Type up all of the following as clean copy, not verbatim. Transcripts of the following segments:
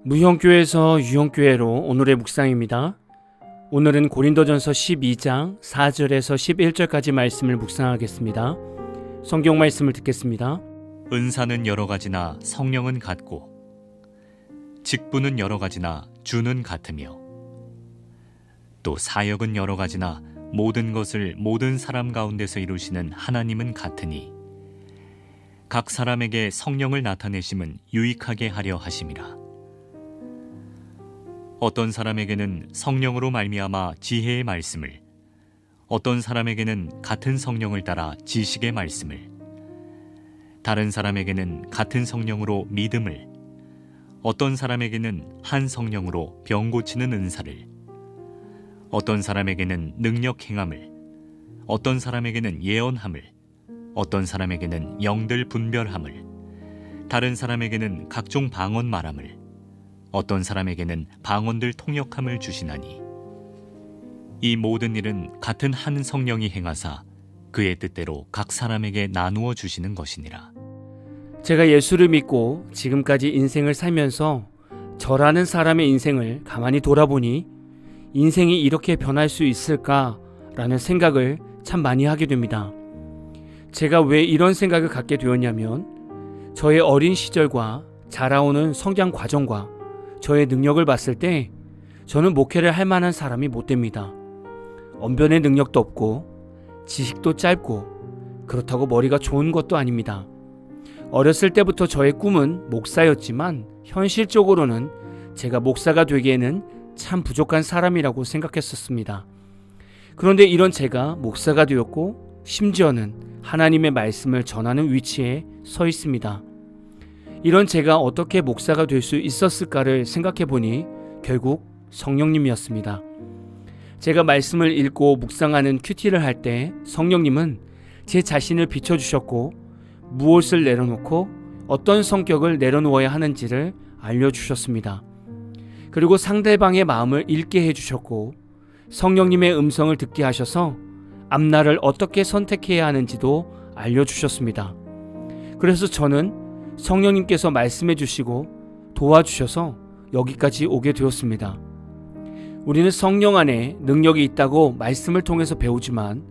무형교회에서 유형교회로 오늘의 묵상입니다. 오늘은 고린도전서 12장 4절에서 11절까지 말씀을 묵상하겠습니다. 성경 말씀을 듣겠습니다. 은사는 여러 가지나 성령은 같고 직분은 여러 가지나 주는 같으며 또 사역은 여러 가지나 모든 것을 모든 사람 가운데서 이루시는 하나님은 같으니 각 사람에게 성령을 나타내심은 유익하게 하려 하심이라. 어떤 사람에게는 성령으로 말미암아 지혜의 말씀을, 어떤 사람에게는 같은 성령을 따라 지식의 말씀을, 다른 사람에게는 같은 성령으로 믿음을, 어떤 사람에게는 한 성령으로 병 고치는 은사를, 어떤 사람에게는 능력 행함을, 어떤 사람에게는 예언함을, 어떤 사람에게는 영들 분별함을, 다른 사람에게는 각종 방언 말함을, 어떤 사람에게는 방언들 통역함을 주시나니 이 모든 일은 같은 한 성령이 행하사 그의 뜻대로 각 사람에게 나누어 주시는 것이니라. 제가 예수를 믿고 지금까지 인생을 살면서 저라는 사람의 인생을 가만히 돌아보니 인생이 이렇게 변할 수 있을까라는 생각을 참 많이 하게 됩니다. 제가 왜 이런 생각을 갖게 되었냐면 저의 어린 시절과 자라오는 성장 과정과 저의 능력을 봤을 때 저는 목회를 할 만한 사람이 못 됩니다. 언변의 능력도 없고 지식도 짧고 그렇다고 머리가 좋은 것도 아닙니다. 어렸을 때부터 저의 꿈은 목사였지만 현실적으로는 제가 목사가 되기에는 참 부족한 사람이라고 생각했었습니다. 그런데 이런 제가 목사가 되었고 심지어는 하나님의 말씀을 전하는 위치에 서 있습니다. 이런 제가 어떻게 목사가 될 수 있었을까를 생각해 보니 결국 성령님이었습니다. 제가 말씀을 읽고 묵상하는 큐티를 할 때 성령님은 제 자신을 비춰주셨고 무엇을 내려놓고 어떤 성격을 내려놓아야 하는지를 알려주셨습니다. 그리고 상대방의 마음을 읽게 해주셨고 성령님의 음성을 듣게 하셔서 앞날을 어떻게 선택해야 하는지도 알려주셨습니다. 그래서 저는 성령님께서 말씀해 주시고 도와주셔서 여기까지 오게 되었습니다. 우리는 성령 안에 능력이 있다고 말씀을 통해서 배우지만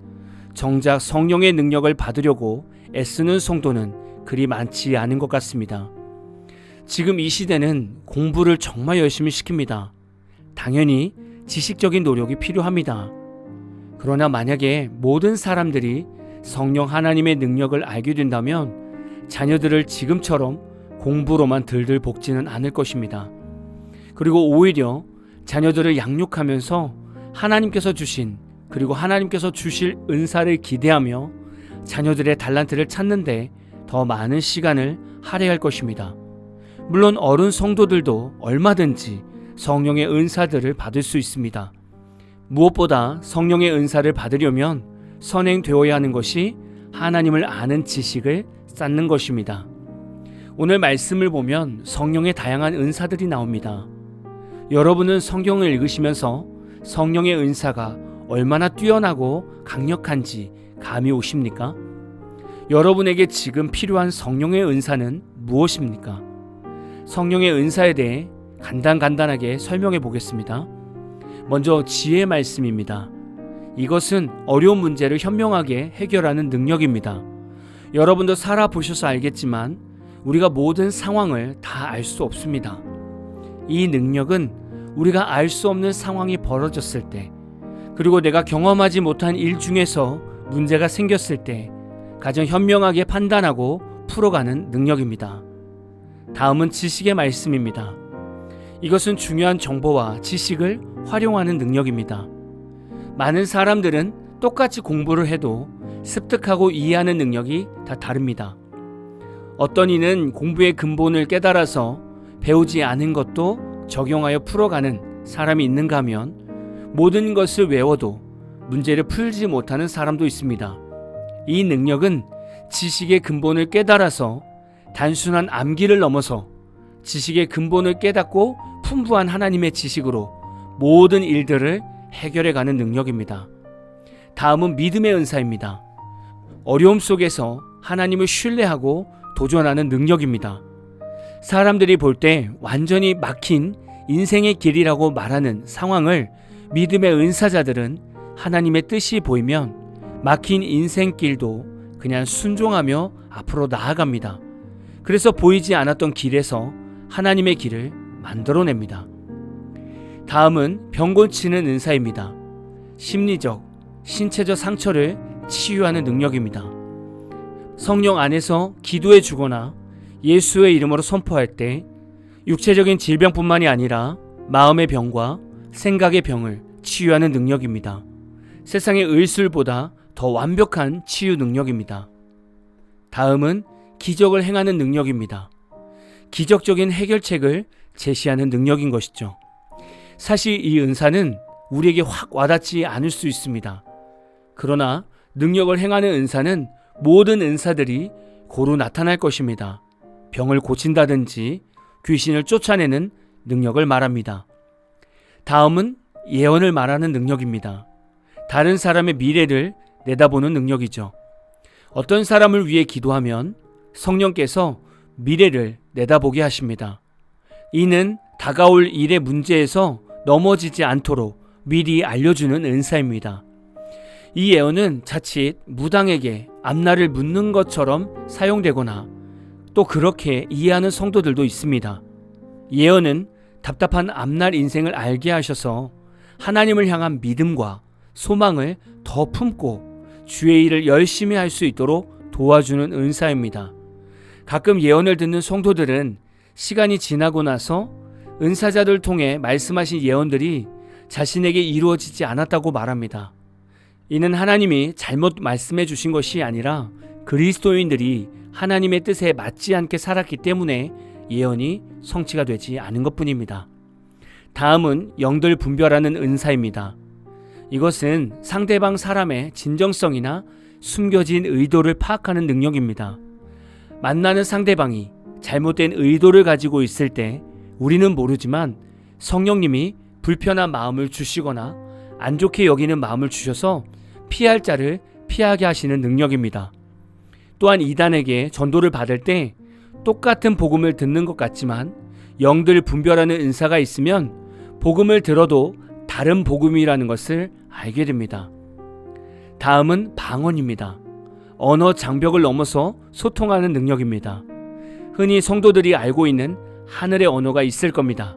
정작 성령의 능력을 받으려고 애쓰는 성도는 그리 많지 않은 것 같습니다. 지금 이 시대는 공부를 정말 열심히 시킵니다. 당연히 지식적인 노력이 필요합니다. 그러나 만약에 모든 사람들이 성령 하나님의 능력을 알게 된다면 자녀들을 지금처럼 공부로만 들들 볶지는 않을 것입니다. 그리고 오히려 자녀들을 양육하면서 하나님께서 주신 그리고 하나님께서 주실 은사를 기대하며 자녀들의 달란트를 찾는데 더 많은 시간을 할애할 것입니다. 물론 어른 성도들도 얼마든지 성령의 은사들을 받을 수 있습니다. 무엇보다 성령의 은사를 받으려면 선행되어야 하는 것이 하나님을 아는 지식을 쌓는 것입니다. 오늘 말씀을 보면 성령의 다양한 은사들이 나옵니다. 여러분은 성경을 읽으시면서 성령의 은사가 얼마나 뛰어나고 강력한지 감이 오십니까? 여러분에게 지금 필요한 성령의 은사는 무엇입니까? 성령의 은사에 대해 간단하게 설명해 보겠습니다. 먼저 지혜의 말씀입니다. 이것은 어려운 문제를 현명하게 해결하는 능력입니다. 여러분도 살아보셔서 알겠지만 우리가 모든 상황을 다 알 수 없습니다. 이 능력은 우리가 알 수 없는 상황이 벌어졌을 때 그리고 내가 경험하지 못한 일 중에서 문제가 생겼을 때 가장 현명하게 판단하고 풀어가는 능력입니다. 다음은 지식의 말씀입니다. 이것은 중요한 정보와 지식을 활용하는 능력입니다. 많은 사람들은 똑같이 공부를 해도 습득하고 이해하는 능력이 다 다릅니다. 어떤 이는 공부의 근본을 깨달아서 배우지 않은 것도 적용하여 풀어가는 사람이 있는가 하면 모든 것을 외워도 문제를 풀지 못하는 사람도 있습니다. 이 능력은 지식의 근본을 깨달아서 단순한 암기를 넘어서 지식의 근본을 깨닫고 풍부한 하나님의 지식으로 모든 일들을 해결해가는 능력입니다. 다음은 믿음의 은사입니다. 어려움 속에서 하나님을 신뢰하고 도전하는 능력입니다. 사람들이 볼 때 완전히 막힌 인생의 길이라고 말하는 상황을 믿음의 은사자들은 하나님의 뜻이 보이면 막힌 인생길도 그냥 순종하며 앞으로 나아갑니다. 그래서 보이지 않았던 길에서 하나님의 길을 만들어냅니다. 다음은 병 고치는 은사입니다. 심리적, 신체적 상처를 치유하는 능력입니다. 성령 안에서 기도해 주거나 예수의 이름으로 선포할 때 육체적인 질병뿐만이 아니라 마음의 병과 생각의 병을 치유하는 능력입니다. 세상의 의술보다 더 완벽한 치유 능력입니다. 다음은 기적을 행하는 능력입니다. 기적적인 해결책을 제시하는 능력인 것이죠. 사실 이 은사는 우리에게 확 와닿지 않을 수 있습니다. 그러나 능력을 행하는 은사는 모든 은사들이 고루 나타날 것입니다. 병을 고친다든지 귀신을 쫓아내는 능력을 말합니다. 다음은 예언을 말하는 능력입니다. 다른 사람의 미래를 내다보는 능력이죠. 어떤 사람을 위해 기도하면 성령께서 미래를 내다보게 하십니다. 이는 다가올 일의 문제에서 넘어지지 않도록 미리 알려주는 은사입니다. 이 예언은 자칫 무당에게 앞날을 묻는 것처럼 사용되거나 또 그렇게 이해하는 성도들도 있습니다. 예언은 답답한 앞날 인생을 알게 하셔서 하나님을 향한 믿음과 소망을 더 품고 주의 일을 열심히 할 수 있도록 도와주는 은사입니다. 가끔 예언을 듣는 성도들은 시간이 지나고 나서 은사자들 통해 말씀하신 예언들이 자신에게 이루어지지 않았다고 말합니다. 이는 하나님이 잘못 말씀해 주신 것이 아니라 그리스도인들이 하나님의 뜻에 맞지 않게 살았기 때문에 예언이 성취가 되지 않은 것뿐입니다. 다음은 영들 분별하는 은사입니다. 이것은 상대방 사람의 진정성이나 숨겨진 의도를 파악하는 능력입니다. 만나는 상대방이 잘못된 의도를 가지고 있을 때 우리는 모르지만 성령님이 불편한 마음을 주시거나 안 좋게 여기는 마음을 주셔서 피할 자를 피하게 하시는 능력입니다. 또한 이단에게 전도를 받을 때 똑같은 복음을 듣는 것 같지만 영들 분별하는 은사가 있으면 복음을 들어도 다른 복음이라는 것을 알게 됩니다. 다음은 방언입니다. 언어 장벽을 넘어서 소통하는 능력입니다. 흔히 성도들이 알고 있는 하늘의 언어가 있을 겁니다.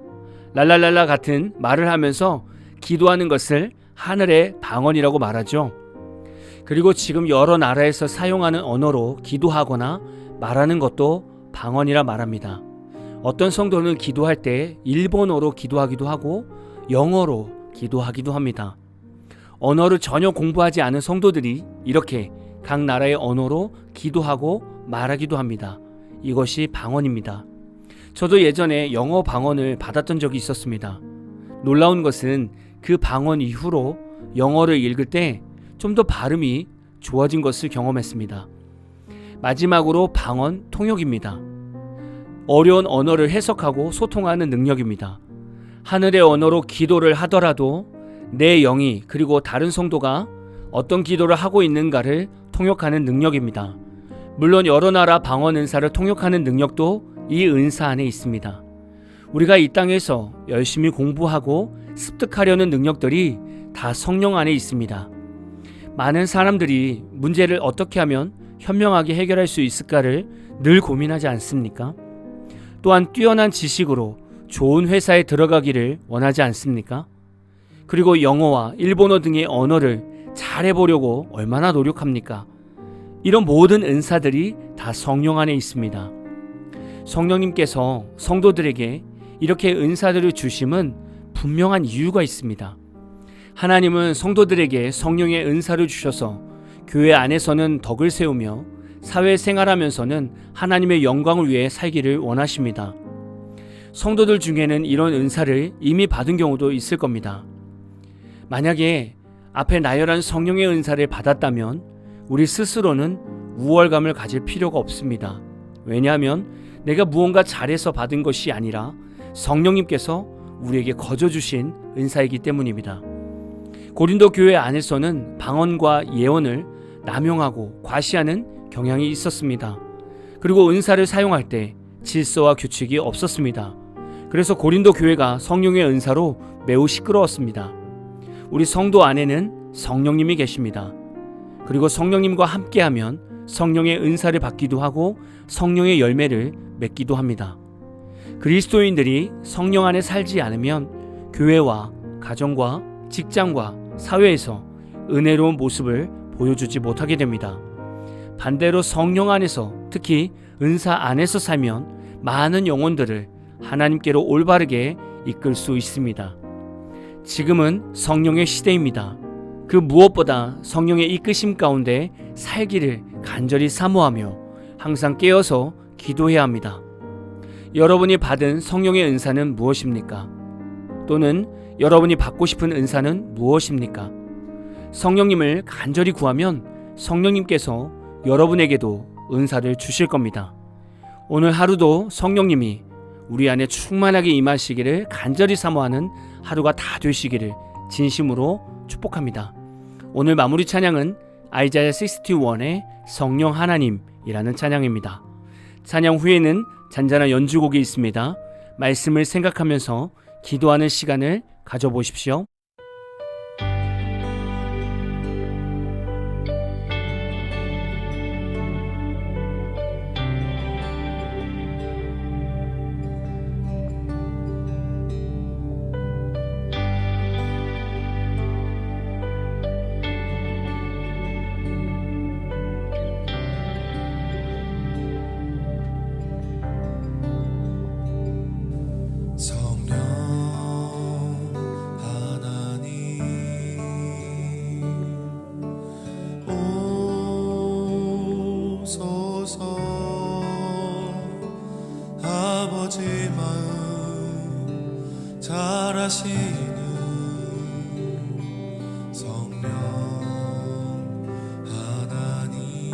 랄랄랄라 같은 말을 하면서 기도하는 것을 하늘의 방언이라고 말하죠. 그리고 지금 여러 나라에서 사용하는 언어로 기도하거나 말하는 것도 방언이라 말합니다. 어떤 성도는 기도할 때 일본어로 기도하기도 하고 영어로 기도하기도 합니다. 언어를 전혀 공부하지 않은 성도들이 이렇게 각 나라의 언어로 기도하고 말하기도 합니다. 이것이 방언입니다. 저도 예전에 영어 방언을 받았던 적이 있었습니다. 놀라운 것은 그 방언 이후로 영어를 읽을 때 좀 더 발음이 좋아진 것을 경험했습니다. 마지막으로 방언 통역입니다. 어려운 언어를 해석하고 소통하는 능력입니다. 하늘의 언어로 기도를 하더라도 내 영이 그리고 다른 성도가 어떤 기도를 하고 있는가를 통역하는 능력입니다. 물론 여러 나라 방언 은사를 통역하는 능력도 이 은사 안에 있습니다. 우리가 이 땅에서 열심히 공부하고 습득하려는 능력들이 다 성령 안에 있습니다. 많은 사람들이 문제를 어떻게 하면 현명하게 해결할 수 있을까를 늘 고민하지 않습니까? 또한 뛰어난 지식으로 좋은 회사에 들어가기를 원하지 않습니까? 그리고 영어와 일본어 등의 언어를 잘해보려고 얼마나 노력합니까? 이런 모든 은사들이 다 성령 안에 있습니다. 성령님께서 성도들에게 이렇게 은사들을 주심은 분명한 이유가 있습니다. 하나님은 성도들에게 성령의 은사를 주셔서 교회 안에서는 덕을 세우며 사회생활하면서는 하나님의 영광을 위해 살기를 원하십니다. 성도들 중에는 이런 은사를 이미 받은 경우도 있을 겁니다. 만약에 앞에 나열한 성령의 은사를 받았다면 우리 스스로는 우월감을 가질 필요가 없습니다. 왜냐하면 내가 무언가 잘해서 받은 것이 아니라 성령님께서 우리에게 거저 주신 은사이기 때문입니다. 고린도 교회 안에서는 방언과 예언을 남용하고 과시하는 경향이 있었습니다. 그리고 은사를 사용할 때 질서와 규칙이 없었습니다. 그래서 고린도 교회가 성령의 은사로 매우 시끄러웠습니다. 우리 성도 안에는 성령님이 계십니다. 그리고 성령님과 함께하면 성령의 은사를 받기도 하고 성령의 열매를 맺기도 합니다. 그리스도인들이 성령 안에 살지 않으면 교회와 가정과 직장과 사회에서 은혜로운 모습을 보여주지 못하게 됩니다. 반대로 성령 안에서, 특히 은사 안에서 살면 많은 영혼들을 하나님께로 올바르게 이끌 수 있습니다. 지금은 성령의 시대입니다. 그 무엇보다 성령의 이끄심 가운데 살기를 간절히 사모하며 항상 깨어서 기도해야 합니다. 여러분이 받은 성령의 은사는 무엇입니까? 또는 여러분이 받고 싶은 은사는 무엇입니까? 성령님을 간절히 구하면 성령님께서 여러분에게도 은사를 주실 겁니다. 오늘 하루도 성령님이 우리 안에 충만하게 임하시기를 간절히 사모하는 하루가 다 되시기를 진심으로 축복합니다. 오늘 마무리 찬양은 아이자야 61의 성령 하나님이라는 찬양입니다. 찬양 후에는 잔잔한 연주곡이 있습니다. 말씀을 생각하면서 기도하는 시간을 가져보십시오. 아버지 마음 잘 아시는 성령 하나님,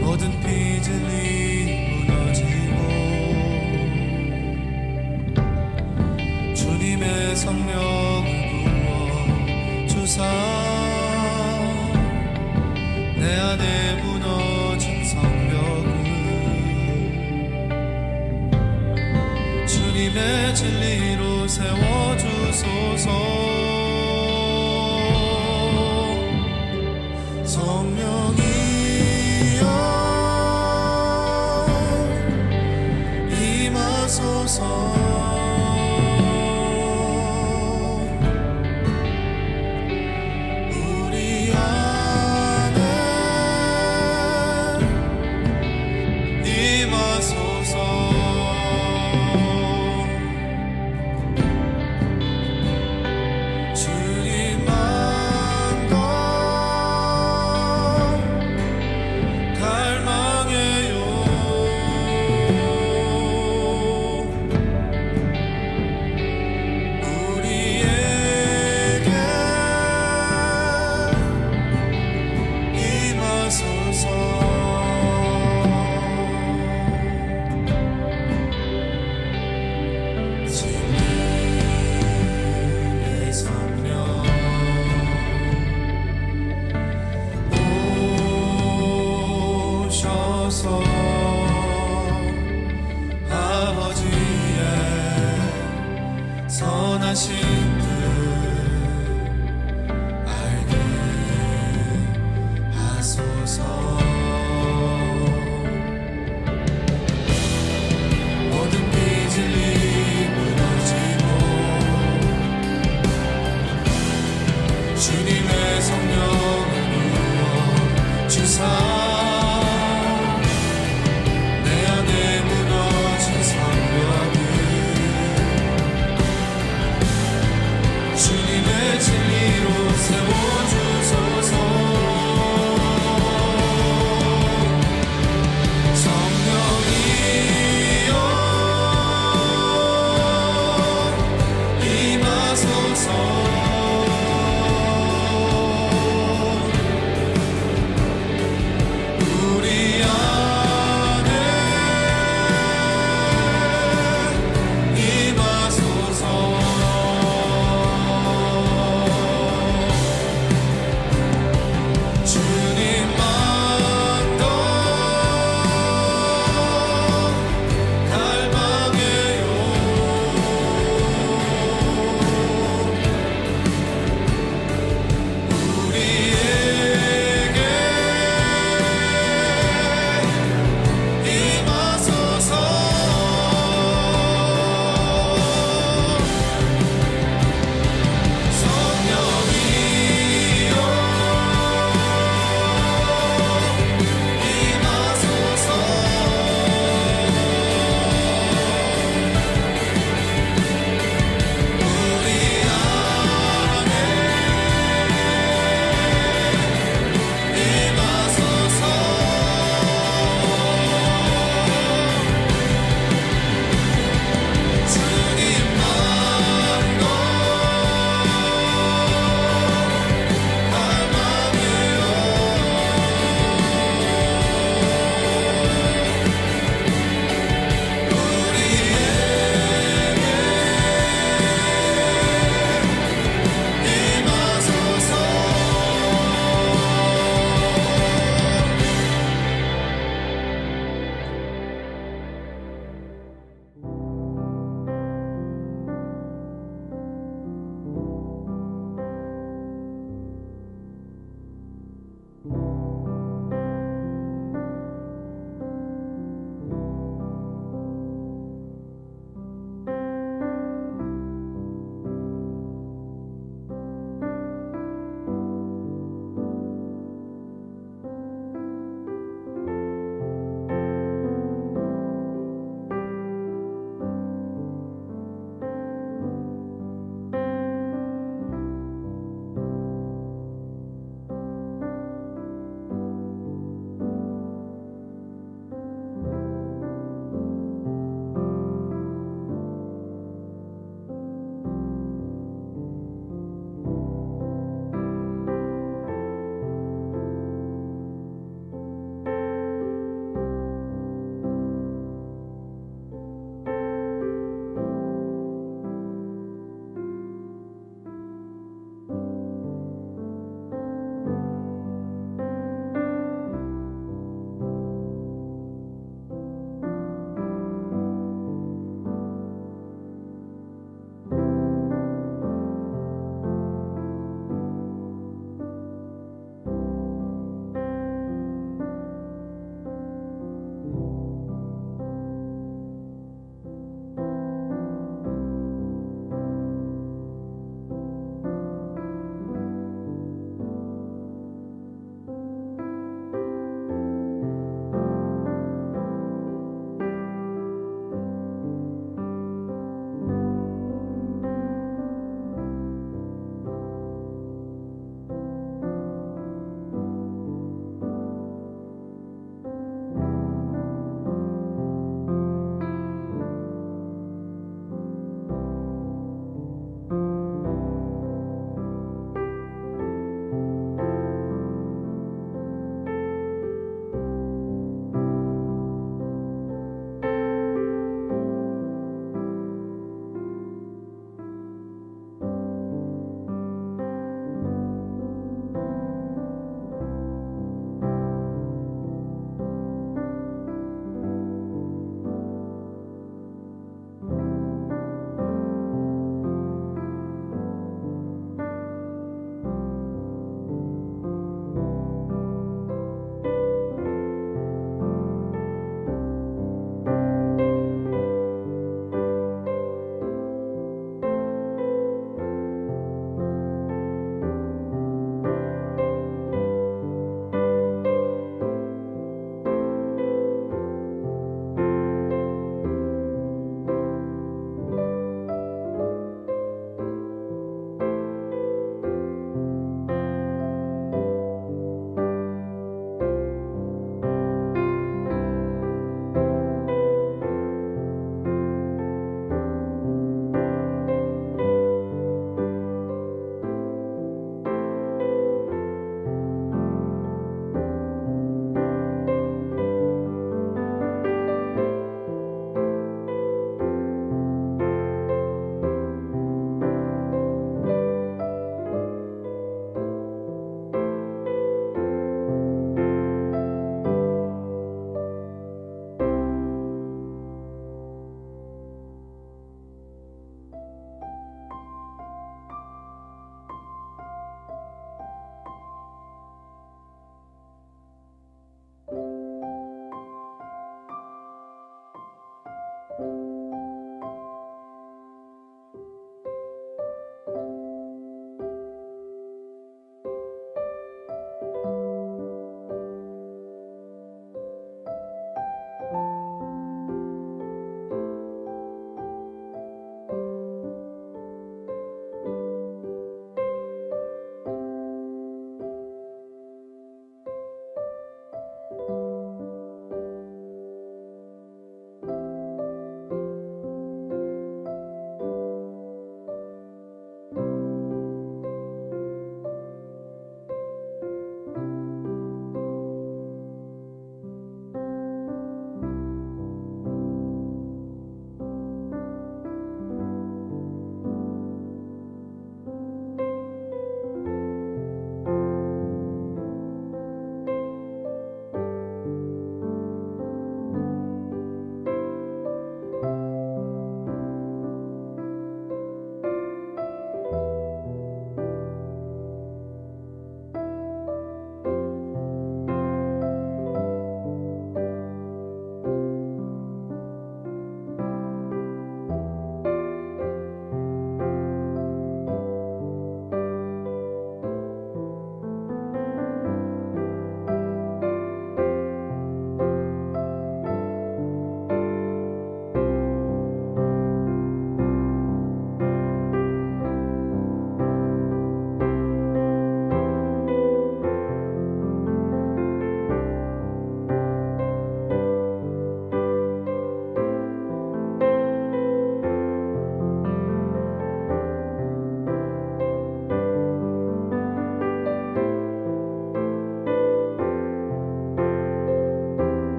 모든 빚을이 무너지고 주님의 성령을 부어 주사 내 안에 무너진 성벽을 주님의 진리로 세워주소서. 성령이여 임하소서.